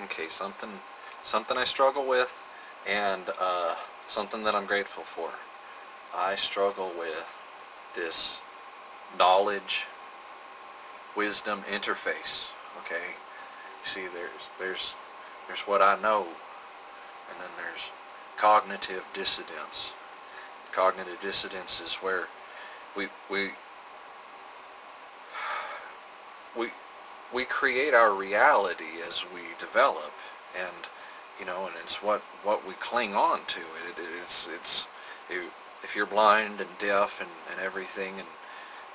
Okay, something I struggle with, and something that I'm grateful for. I struggle with this knowledge wisdom interface. Okay, you see, there's what I know, and then there's cognitive dissonance. Cognitive dissonance is where we we we we create our reality as we develop, and and it's what we cling on to. It's if you're blind and deaf and everything,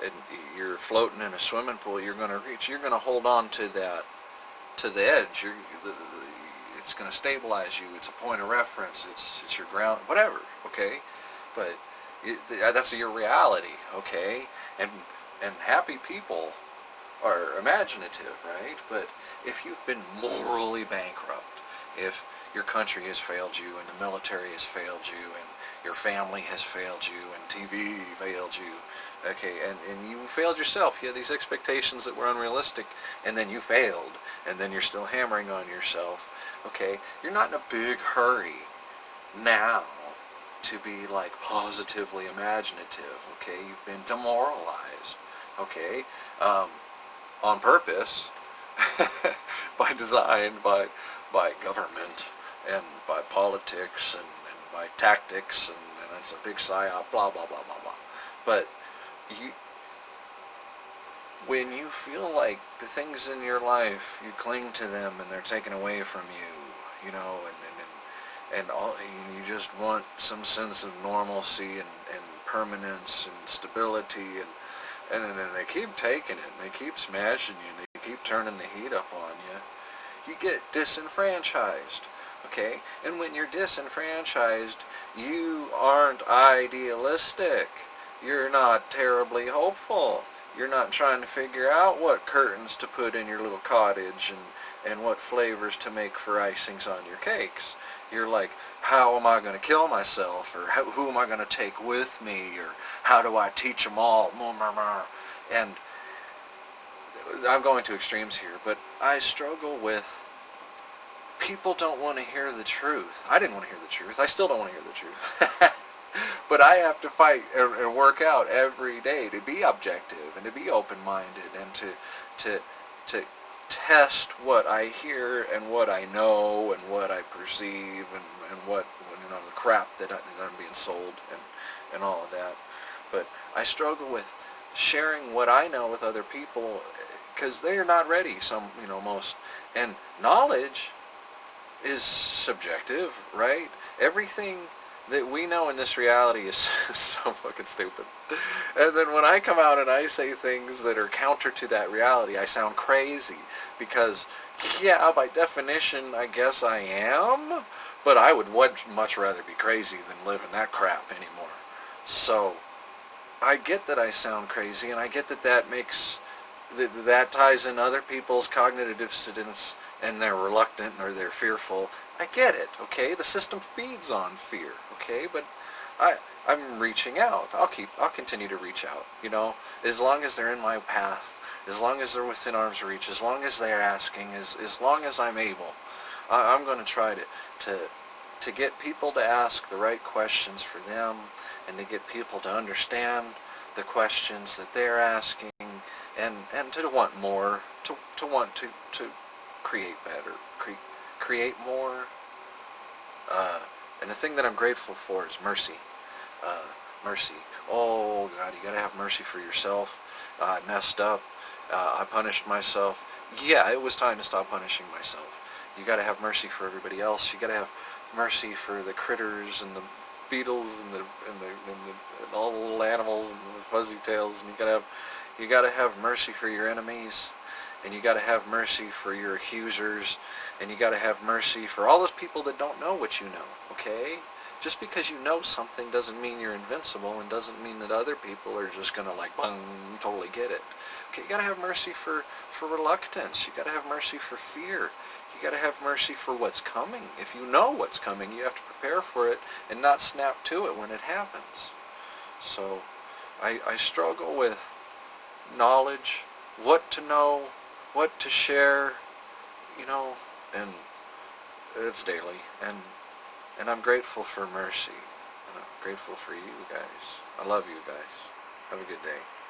and you're floating in a swimming pool, you're going to hold on to to the edge. It's going to stabilize you. It's a point of reference. It's your ground, whatever. Okay, but that's your reality. Okay, and happy people are imaginative, right? But if you've been morally bankrupt, if your country has failed you, and the military has failed you, and your family has failed you, and TV failed you, okay, and you failed yourself. You had these expectations that were unrealistic, and then you failed, and then you're still hammering on yourself, okay? You're not in a big hurry now to be like positively imaginative, okay? You've been demoralized, okay? On purpose, by design, by government, and by politics, and by tactics, and it's a big psyop, blah, blah, blah, blah, blah. But you, when you feel like the things in your life, you cling to them and they're taken away from you, and all, you just want some sense of normalcy and permanence and stability, and then they keep taking it, and they keep smashing you, and they keep turning the heat up on you, you get disenfranchised, okay? And when you're disenfranchised, you aren't idealistic. You're not terribly hopeful. You're not trying to figure out what curtains to put in your little cottage and what flavors to make for icings on your cakes. You're like, how am I going to kill myself? Or who am I going to take with me? Or how do I teach them all? And I'm going to extremes here, but I struggle with people don't want to hear the truth. I didn't want to hear the truth. I still don't want to hear the truth. But I have to fight and work out every day to be objective and to be open-minded and to test what I hear and what I know and what I perceive and what the crap that I'm being sold and all of that. But I struggle with sharing what I know with other people because they are not ready. Most, and knowledge is subjective, right? Everything that we know in this reality is so fucking stupid. And then when I come out and I say things that are counter to that reality, I sound crazy. Because, yeah, by definition, I guess I am. But I would much rather be crazy than live in that crap anymore. So, I get that I sound crazy, and I get that makes... that ties in other people's cognitive dissonance, and they're reluctant or they're fearful. I get it, okay? The system feeds on fear, okay? But I'm reaching out. I'll continue to reach out, as long as they're in my path, as long as they're within arm's reach, as long as they're asking, as long as I'm able. I'm going to try to get people to ask the right questions for them, and to get people to understand the questions that they're asking, and to want more, to want to create better, create more. And the thing that I'm grateful for is mercy. Mercy. Oh, God, you got to have mercy for yourself. I messed up. I punished myself. Yeah, it was time to stop punishing myself. You got to have mercy for everybody else. You got to have mercy for the critters and the beetles and all the little animals and the fuzzy tails. And you got to have mercy for your enemies. And you got to have mercy for your accusers, and you got to have mercy for all those people that don't know what you know, okay? Just because you know something doesn't mean you're invincible, and doesn't mean that other people are just going to totally get it. Okay, you got to have mercy for reluctance. You got to have mercy for fear. You got to have mercy for what's coming. If you know what's coming, you have to prepare for it and not snap to it when it happens. So I struggle with knowledge, what to know, what to share, and it's daily, and I'm grateful for mercy, and I'm grateful for you guys. I love you guys. Have a good day.